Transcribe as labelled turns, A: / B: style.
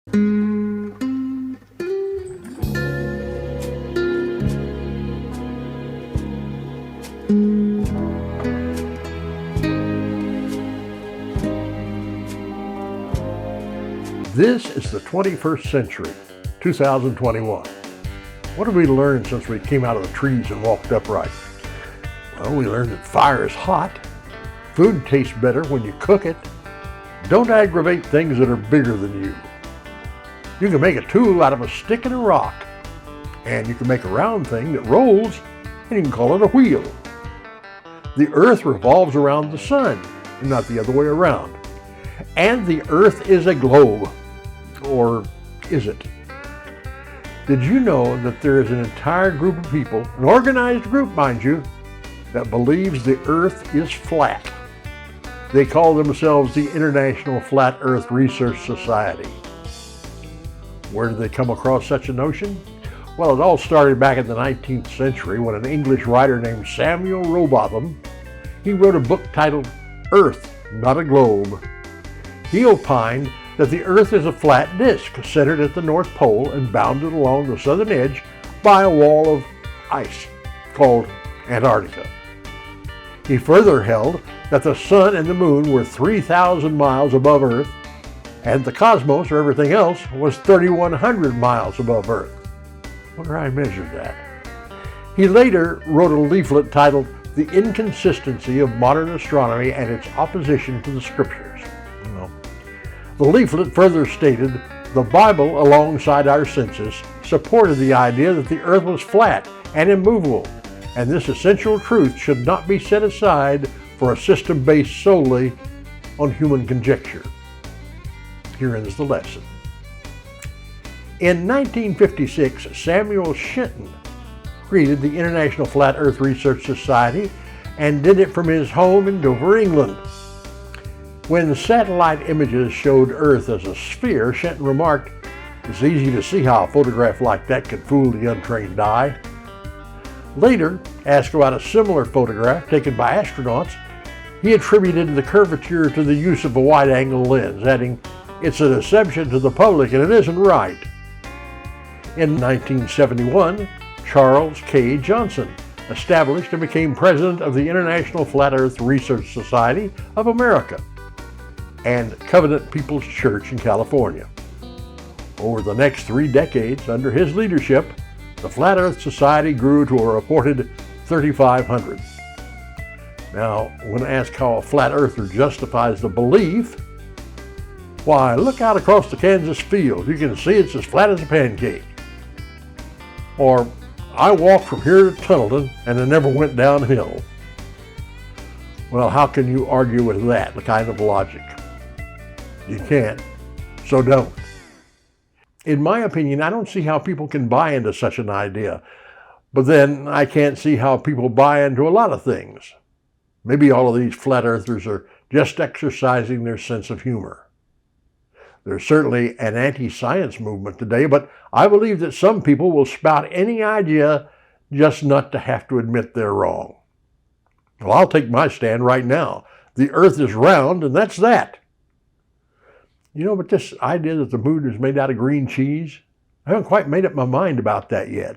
A: This is the 21st century, 2021. What have we learned since we came out of the trees and walked upright? Well, we learned that fire is hot. Food tastes better when you cook it. Don't aggravate things that are bigger than you. You can make a tool out of a stick and a rock. And you can make a round thing that rolls, and you can call it a wheel. The earth revolves around the sun, and not the other way around. And the earth is a globe. Or is it? Did you know that there is an entire group of people, an organized group, mind you, that believes the earth is flat? They call themselves the International Flat Earth Research Society. Where did they come across such a notion? Well, it all started back in the 19th century when an English writer named Samuel Rowbotham, he wrote a book titled Earth, Not a Globe. He opined that the earth is a flat disk centered at the North Pole and bounded along the southern edge by a wall of ice called Antarctica. He further held that the sun and the moon were 3,000 miles above Earth, and the cosmos, or everything else, was 3,100 miles above Earth. Wonder how I measured that. He later wrote a leaflet titled The Inconsistency of Modern Astronomy and Its Opposition to the Scriptures. The leaflet further stated, the Bible, alongside our senses, supported the idea that the earth was flat and immovable, and this essential truth should not be set aside for a system based solely on human conjecture. Here ends the lesson. In 1956, Samuel Shinton created the International Flat Earth Research Society and did it from his home in Dover, England. When satellite images showed Earth as a sphere, Shinton remarked, "It's easy to see how a photograph like that could fool the untrained eye." Later, asked about a similar photograph taken by astronauts, he attributed the curvature to the use of a wide-angle lens, adding, "It's a deception to the public and it isn't right." In 1971, Charles K. Johnson established and became president of the International Flat Earth Research Society of America and Covenant People's Church in California. Over the next 3 decades, under his leadership, the Flat Earth Society grew to a reported 3,500. Now, when asked how a flat earther justifies the belief, why, look out across the Kansas field. You can see it's as flat as a pancake. Or, I walked from here to Tunnelton and it never went downhill. Well, how can you argue with that kind of logic? You can't, so don't. In my opinion, I don't see how people can buy into such an idea. But then I can't see how people buy into a lot of things. Maybe all of these flat earthers are just exercising their sense of humor. There's certainly an anti-science movement today, but I believe that some people will spout any idea just not to have to admit they're wrong. Well, I'll take my stand right now. The earth is round, and that's that. You know, but this idea that the moon is made out of green cheese, I haven't quite made up my mind about that yet.